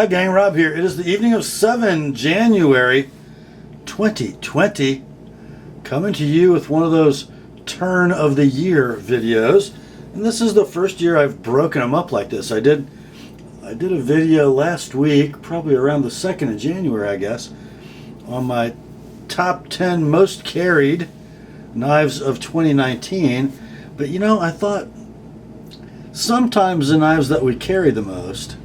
Hi gang, Rob here. It is the evening of 7 January 2020. Coming to you with one of those turn of the year videos. And this is the first year I've broken them up like this. I did a video last week, probably around the 2nd of January, I guess, on my top 10 most carried knives of 2019. But you know, I thought sometimes the knives that we carry the most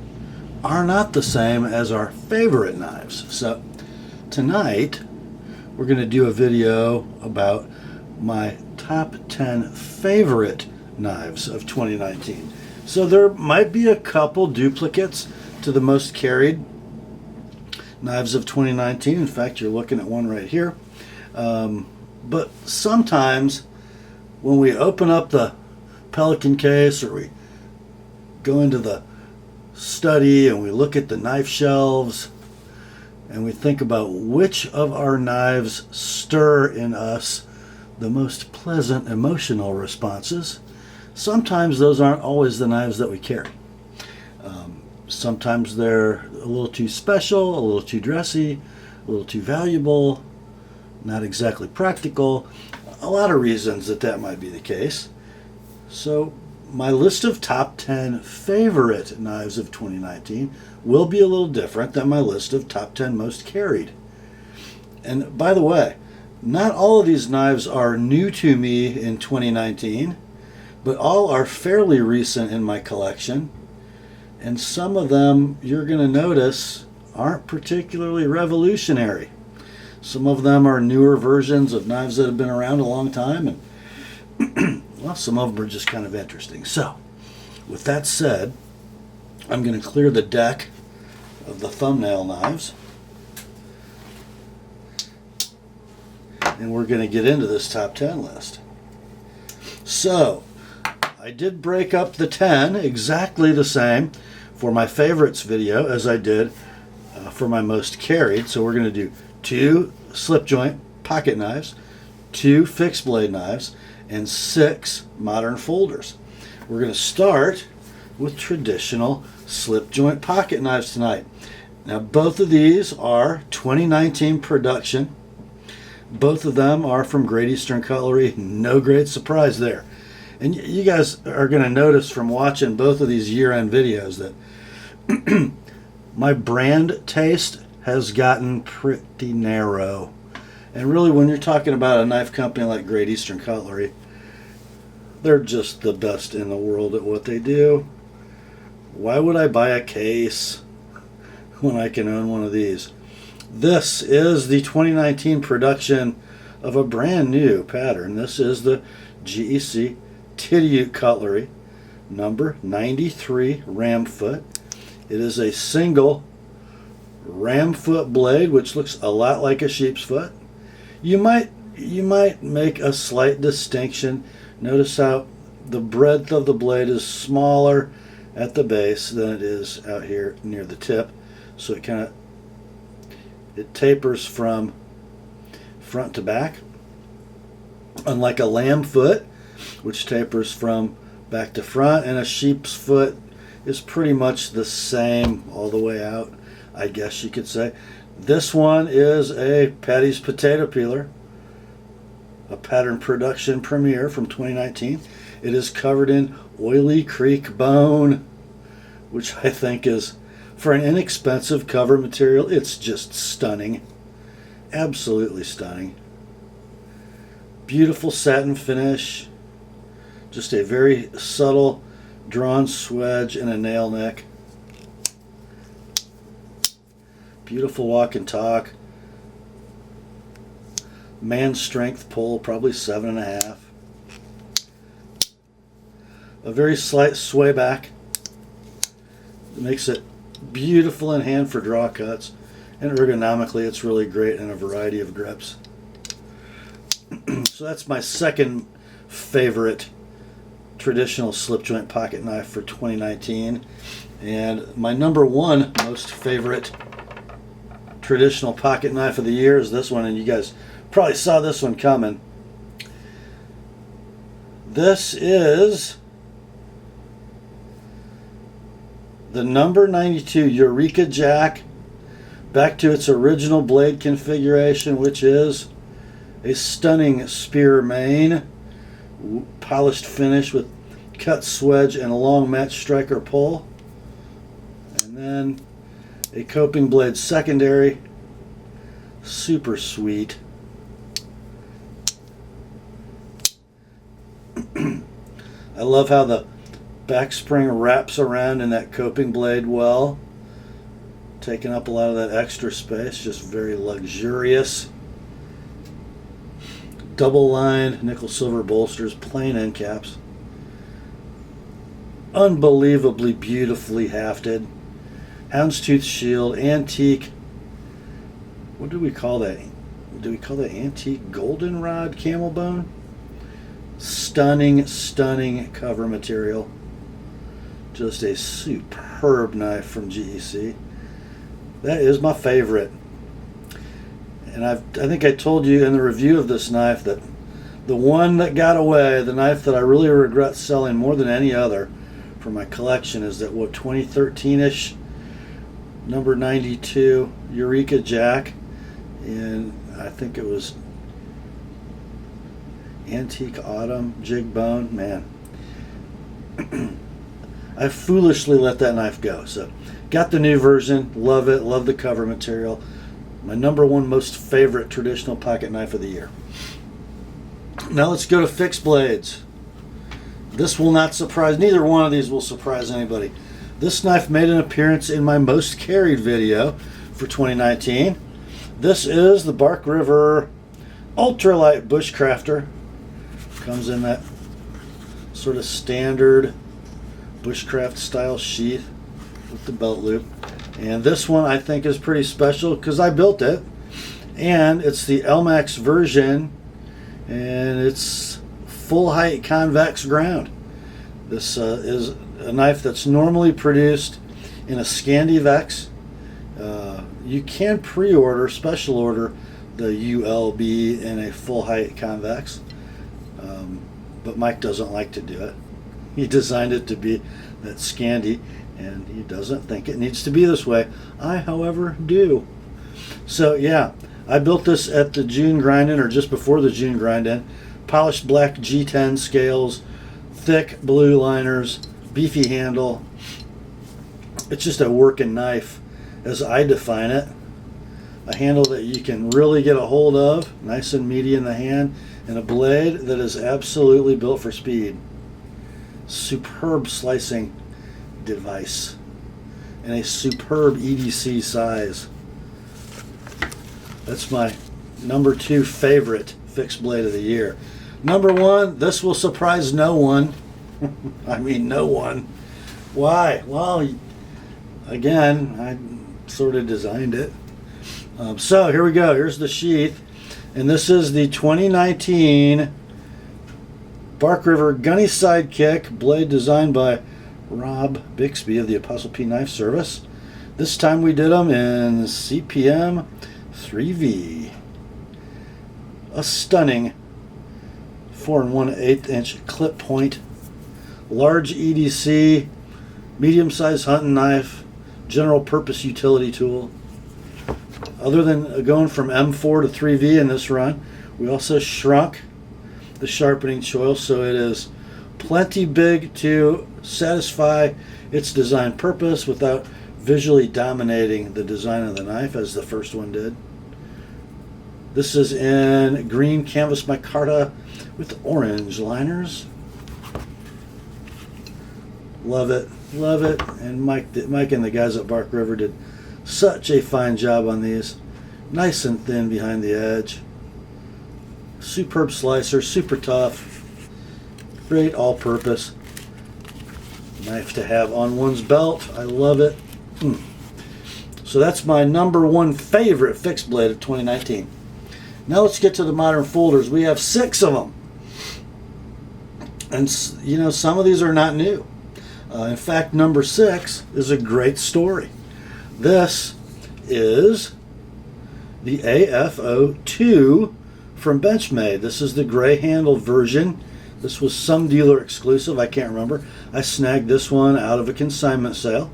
are not the same as our favorite knives. So tonight we're going to do a video about my top 10 favorite knives of 2019. So there might be a couple duplicates to the most carried knives of 2019. In fact, you're looking at one right here. But sometimes when we open up the Pelican case or we go into the study and we look at the knife shelves and we think about which of our knives stir in us the most pleasant emotional responses, sometimes those aren't always the knives that we carry. Sometimes they're a little too special, a little too dressy, a little too valuable, not exactly practical. A lot of reasons that might be the case. So my list of top 10 favorite knives of 2019 will be a little different than my list of top 10 most carried. And by the way, not all of these knives are new to me in 2019, but all are fairly recent in my collection. And some of them, you're going to notice, aren't particularly revolutionary. Some of them are newer versions of knives that have been around a long time, and well, some of them are just kind of interesting. So, with that said, I'm going to clear the deck of the thumbnail knives, and we're going to get into this top 10 list. So, I did break up the 10 exactly the same for my favorites video as I did for my most carried. So we're going to do 2 slip joint pocket knives, 2 fixed blade knives, and 6 modern folders. We're going to start with traditional slip joint pocket knives tonight. Now both of these are 2019 production. Both of them are from Great Eastern Cutlery. No great surprise there. And you guys are going to notice from watching both of these year-end videos that my brand taste has gotten pretty narrow. And really, when you're talking about a knife company like Great Eastern Cutlery, they're just the best in the world at what they do. Why would I buy a case when I can own one of these? This is the 2019 production of a brand new pattern. This is the GEC Titty Cutlery number 93 ram foot. It is a single ram foot blade, which looks a lot like a sheep's foot. You might make a slight distinction. Notice how the breadth of the blade is smaller at the base than it is out here near the tip. So it tapers from front to back, unlike a lamb foot, which tapers from back to front, and a sheep's foot is pretty much the same all the way out, I guess you could say. This one is a Patty's potato peeler, a pattern production premiere from 2019. It is covered in Oily Creek bone, which I think is, for an inexpensive cover material, it's just stunning. Absolutely stunning. Beautiful satin finish. Just a very subtle drawn swedge and a nail neck. Beautiful walk and talk. Man strength pull, probably 7.5. A very slight sway back. It makes it beautiful in hand for draw cuts, and ergonomically it's really great in a variety of grips. So that's my second favorite traditional slip joint pocket knife for 2019, and my number one most favorite traditional pocket knife of the year is this one, and you guys probably saw this one coming. This is the number 92 Eureka Jack back to its original blade configuration, which is a stunning spear main, polished finish with cut swedge and a long match striker pull, and then a coping blade secondary. Super sweet. I love how the back spring wraps around in that coping blade well, taking up a lot of that extra space. Just very luxurious. Double lined nickel silver bolsters, plain end caps. Unbelievably beautifully hafted. Houndstooth shield, antique. What do we call that? Do we call that antique goldenrod camel bone? Stunning, stunning cover material. Just a superb knife from GEC. That is my favorite. And I think I told you in the review of this knife that the one that got away, the knife that I really regret selling more than any other for my collection, is that 2013-ish number 92 Eureka Jack, and I think it was Antique Autumn jig bone. Man, I foolishly let that knife go. So got the new version, love it, love the cover material. My number one most favorite traditional pocket knife of the year. Now let's go to fixed blades. This will not surprise, neither one of these will surprise anybody. This knife made an appearance in my most carried video for 2019. This is the Bark River ultralight bushcrafter. Comes in that sort of standard bushcraft style sheath with the belt loop. And this one I think is pretty special because I built it, and it's the LMAX version, and it's full height convex ground. This is a knife that's normally produced in a Scandivex. You can pre-order, special order, the ULB in a full height convex, but Mike doesn't like to do it. He designed it to be that Scandi, and he doesn't think it needs to be this way. I, however, do. So yeah, I built this at the June grind-in, or just before the June grind-in. Polished black G10 scales, thick blue liners, beefy handle. It's just a working knife as I define it. A handle that you can really get a hold of, nice and meaty in the hand, and a blade that is absolutely built for speed. Superb slicing device and a superb EDC size. That's my number 2 favorite fixed blade of the year. Number 1, this will surprise no one. I mean, no one. Why? Well, again, I sort of designed it. So here we go. Here's the sheath. And this is the 2019 Bark River Gunny Sidekick blade designed by Rob Bixby of TheApostleP Knife Service. This time we did them in CPM 3V. A stunning 4 1/8 inch clip point, large EDC, medium-sized hunting knife, general purpose utility tool. Other than going from M4 to 3V in this run, we also shrunk the sharpening choil so it is plenty big to satisfy its design purpose without visually dominating the design of the knife as the first one did. This is in green canvas micarta with orange liners. Love it, love it. And Mike and the guys at Bark River did such a fine job on these. Nice and thin behind the edge. Superb slicer, super tough. Great all-purpose knife to have on one's belt. I love it. So that's my number 1 favorite fixed blade of 2019. Now let's get to the modern folders. We have 6 of them. And you know, some of these are not new. In fact, number 6 is a great story. This is the AFO II from Benchmade. This is the gray handle version. This was some dealer exclusive, I can't remember. I snagged this one out of a consignment sale.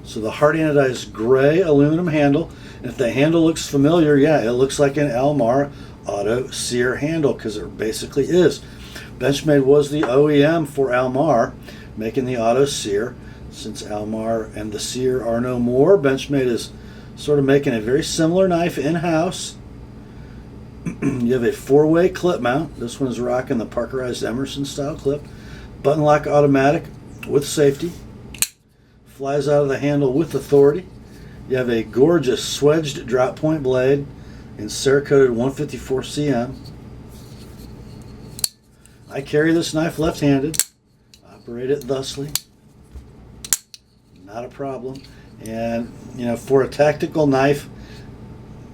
So the hard anodized gray aluminum handle. And if the handle looks familiar, yeah, it looks like an Almar auto sear handle, because it basically is. Benchmade was the OEM for Almar, making the auto sear. Since Almar and the sear are no more, Benchmade is sort of making a very similar knife in-house. You have a 4-way clip mount. This one is rocking the Parkerized Emerson style clip. Button lock automatic with safety. Flies out of the handle with authority. You have a gorgeous swedged drop point blade in Cerakoted 154 cm. I carry this knife left-handed. Operate it thusly. Not a problem. And, you know, for a tactical knife,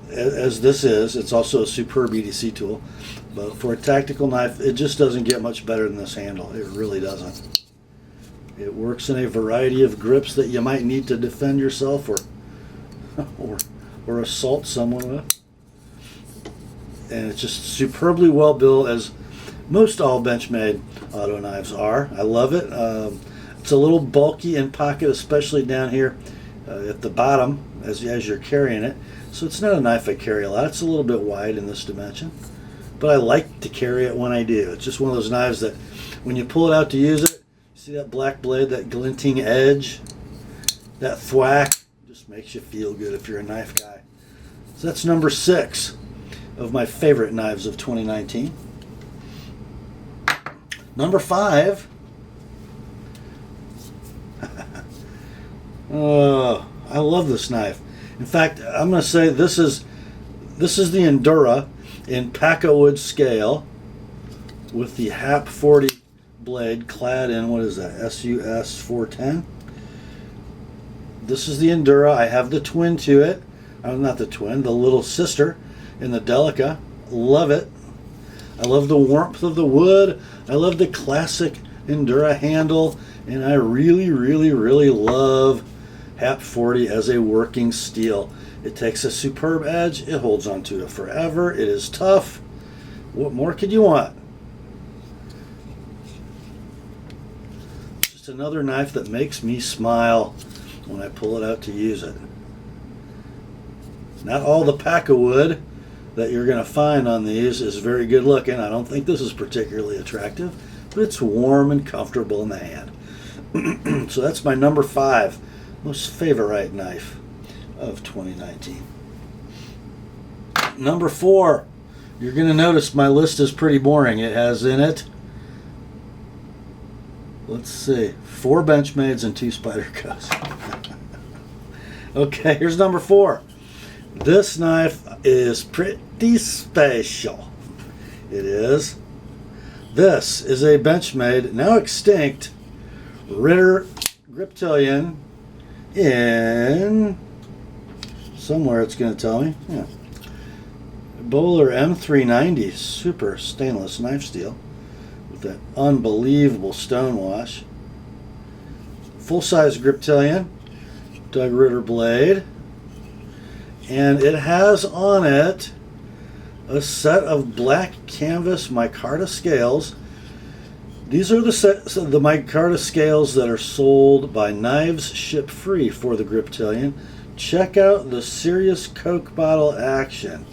as this is, it's also a superb EDC tool. But for a tactical knife, it just doesn't get much better than this handle. It really doesn't. It works in a variety of grips that you might need to defend yourself or assault someone with. And it's just superbly well built, as most all Benchmade auto knives are. I love it. It's a little bulky in pocket, especially down here at the bottom as you're carrying it. So it's not a knife I carry a lot. It's a little bit wide in this dimension, but I like to carry it when I do. It's just one of those knives that when you pull it out to use it, see that black blade, that glinting edge, that thwack, just makes you feel good if you're a knife guy. So that's number 6 of my favorite knives of 2019. Number 5. Oh, I love this knife. In fact, I'm going to say this is the Endura in Pacowood scale with the HAP 40 blade clad in, what is that, SUS 410. This is the Endura. I have the twin to it. Not the twin, the little sister in the Delica. Love it. I love the warmth of the wood. I love the classic Endura handle. And I really, really, really love HAP 40 as a working steel. It takes a superb edge. It holds onto it forever. It is tough. What more could you want? Just another knife that makes me smile when I pull it out to use it. Not all the Pacowood that you're going to find on these is very good looking. I don't think this is particularly attractive, but it's warm and comfortable in the hand. So that's my number 5 most favorite knife of 2019. Number 4, you're going to notice my list is pretty boring. It has in it, let's see, 4 Benchmades and 2 Spydercos. Okay, here's number 4. This knife is pretty special. It is. This is a Benchmade, now extinct, Ritter Griptilian in somewhere. It's going to tell me. Yeah. Bowler M390 super stainless knife steel with that unbelievable stonewash. Full-size Griptilian Doug Ritter blade, and it has on it a set of black canvas micarta scales. These are the micarta scales that are sold by Knives Ship Free for the Griptilian. Check out the serious Coke bottle action.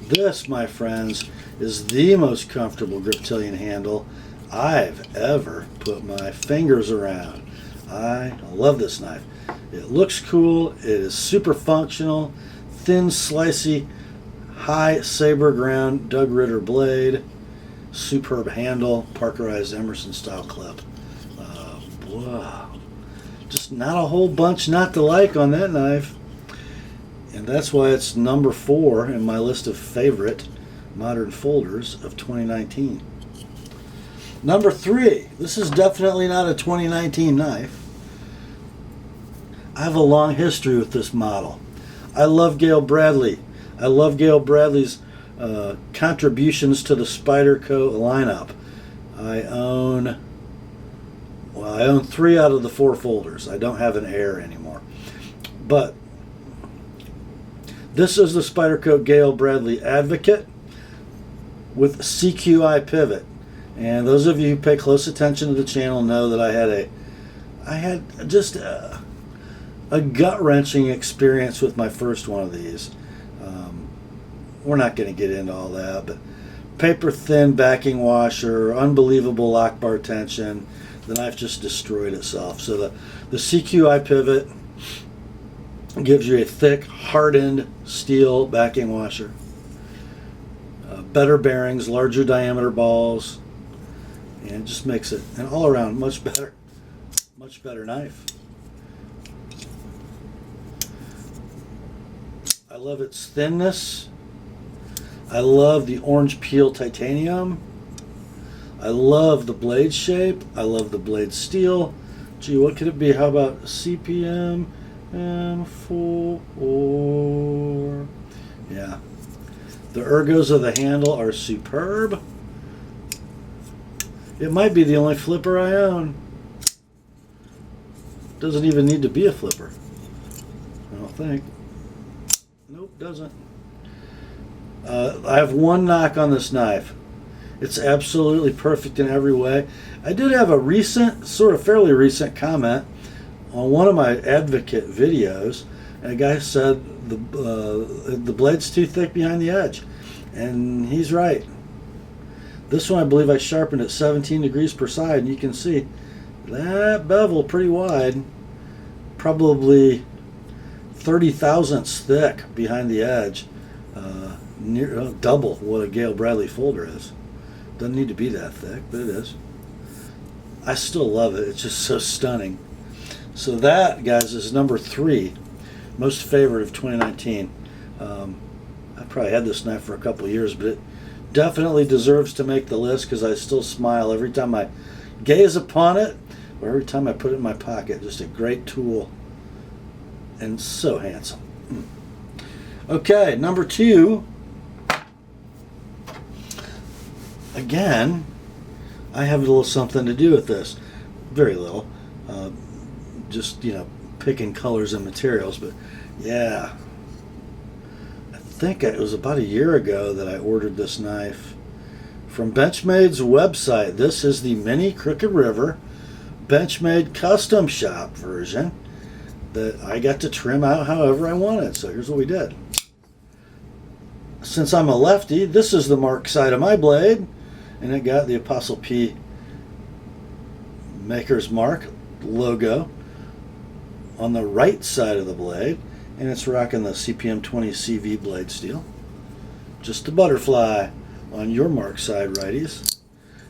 This, my friends, is the most comfortable Griptilian handle I've ever put my fingers around. I love this knife. It looks cool. It is super functional. Thin, slicey, high saber ground Doug Ritter blade. Superb handle, Parkerized Emerson style clip. Wow. Just not a whole bunch not to like on that knife. And that's why it's number 4 in my list of favorite modern folders of 2019. Number 3. This is definitely not a 2019 knife. I have a long history with this model. I love Gail Bradley. I love Gail Bradley's contributions to the Spyderco lineup. I own 3 out of the 4 folders. I don't have an Air anymore. But this is the Spyderco Gail Bradley Advocate with CQI pivot. And those of you who pay close attention to the channel know that I had just a gut-wrenching experience with my first one of these. We're not going to get into all that, but paper-thin backing washer, unbelievable lock bar tension. The knife just destroyed itself. So the CQI pivot gives you a thick, hardened steel backing washer. Better bearings, larger diameter balls, and it just makes it an all-around much better knife. I love its thinness. I love the orange peel titanium. I love the blade shape. I love the blade steel. Gee, what could it be? How about CPM M4? Yeah. The ergos of the handle are superb. It might be the only flipper I own. Doesn't even need to be a flipper, I don't think. Nope, doesn't. I have one knock on this knife. It's absolutely perfect in every way. I did have a recent, sort of fairly recent comment on one of my advocate videos, and a guy said the blade's too thick behind the edge, and he's right. This one I believe I sharpened at 17 degrees per side, and you can see that bevel pretty wide, probably 30 thousandths thick behind the edge, near double what a Gail Bradley folder is. Doesn't need to be that thick, but it is. I still love it. It's just so stunning. So that, guys, is number 3, most favorite of 2019. I probably had this knife for a couple of years, but it definitely deserves to make the list because I still smile every time I gaze upon it or every time I put it in my pocket. Just a great tool and so handsome. Okay, number 2. Again, I have a little something to do with this. Very little. Just, picking colors and materials. But, yeah. I think it was about a year ago that I ordered this knife from Benchmade's website. This is the Mini Crooked River Benchmade Custom Shop version that I got to trim out however I wanted. So here's what we did. Since I'm a lefty, this is the mark side of my blade. And it got the TheApostleP Maker's Mark logo on the right side of the blade. And it's rocking the CPM 20 CV blade steel. Just a butterfly on your mark side, righties.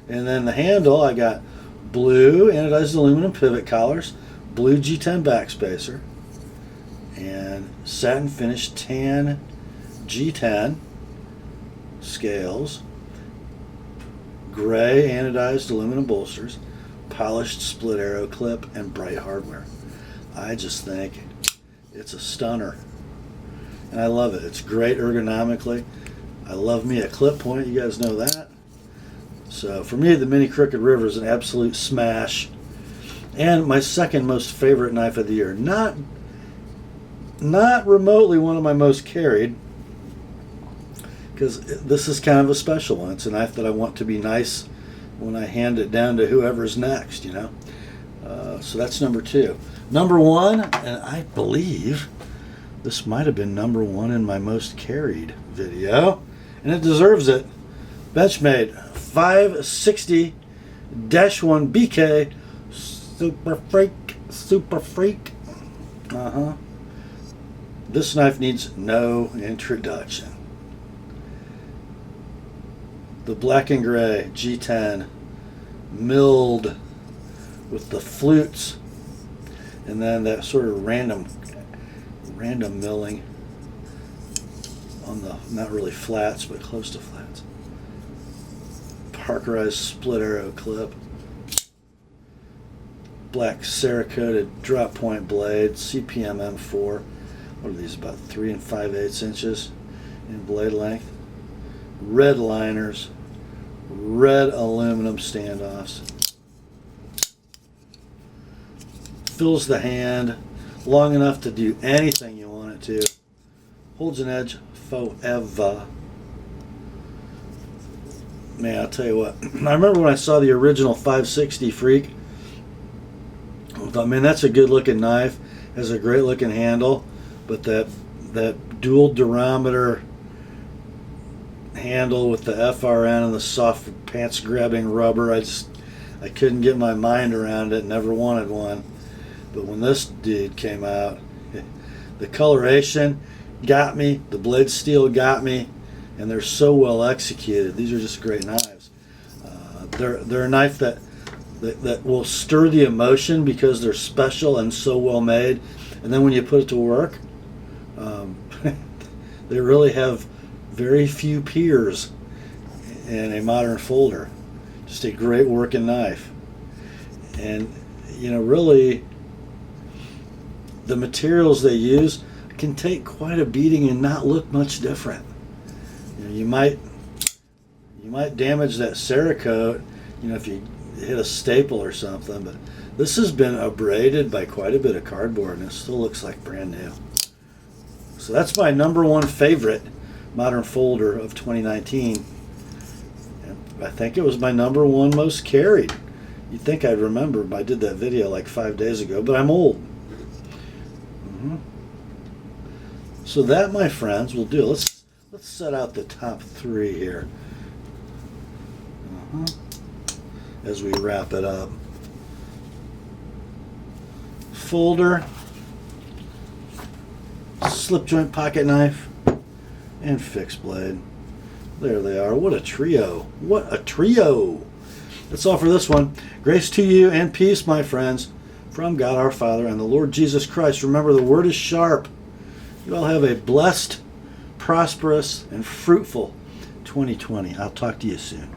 And then the handle, I got blue anodized aluminum pivot collars, blue G10 backspacer, and satin finished tan G10 scales, gray anodized aluminum bolsters, polished split arrow clip, and bright hardware. I just think it's a stunner. And I love it. It's great ergonomically. I love me a clip point. You guys know that. So for me, the Mini Crooked River is an absolute smash. And my second most favorite knife of the year. Not remotely one of my most carried, because this is kind of a special one. It's a knife that I want to be nice when I hand it down to whoever's next, So that's number 2. Number 1, and I believe this might have been number 1 in my most carried video, and it deserves it. Benchmade 560-1 BK Super Freak. This knife needs no introduction. The black and gray G10 milled with the flutes, and then that sort of random milling on the, not really flats, but close to flats. Parkerized split arrow clip. Black Cerakoted drop point blade, CPM M4. What are these, about 3 5/8 inches in blade length? Red liners, red aluminum standoffs. Fills the hand long enough to do anything you want it to. Holds an edge forever. Man, I'll tell you what. I remember when I saw the original 560 Freak, I thought, man, that's a good looking knife. has a great looking handle, but that dual durometer handle with the FRN and the soft pants grabbing rubber, I couldn't get my mind around it. Never wanted one. But when this dude came out, the coloration got me, the blade steel got me, and they're so well executed. These are just great knives. They're a knife that will stir the emotion because they're special and so well made. And then when you put it to work, they really have very few peers in a modern folder. Just a great working knife. And really, the materials they use can take quite a beating and not look much different. You might damage that Cerakote, if you hit a staple or something, but this has been abraded by quite a bit of cardboard and it still looks like brand new. So that's my number one favorite modern folder of 2019. And I think it was my number one most carried. You'd think I'd remember, I did that video like 5 days ago, but I'm old. So that, my friends, will do. Let's set out the top three here as we wrap it up. Folder, slip joint pocket knife, and fixed blade. There they are. What a trio. What a trio. That's all for this one. Grace to you and peace, my friends, from God our Father and the Lord Jesus Christ. Remember, the word is sharp. You all have a blessed, prosperous, and fruitful 2020. I'll talk to you soon.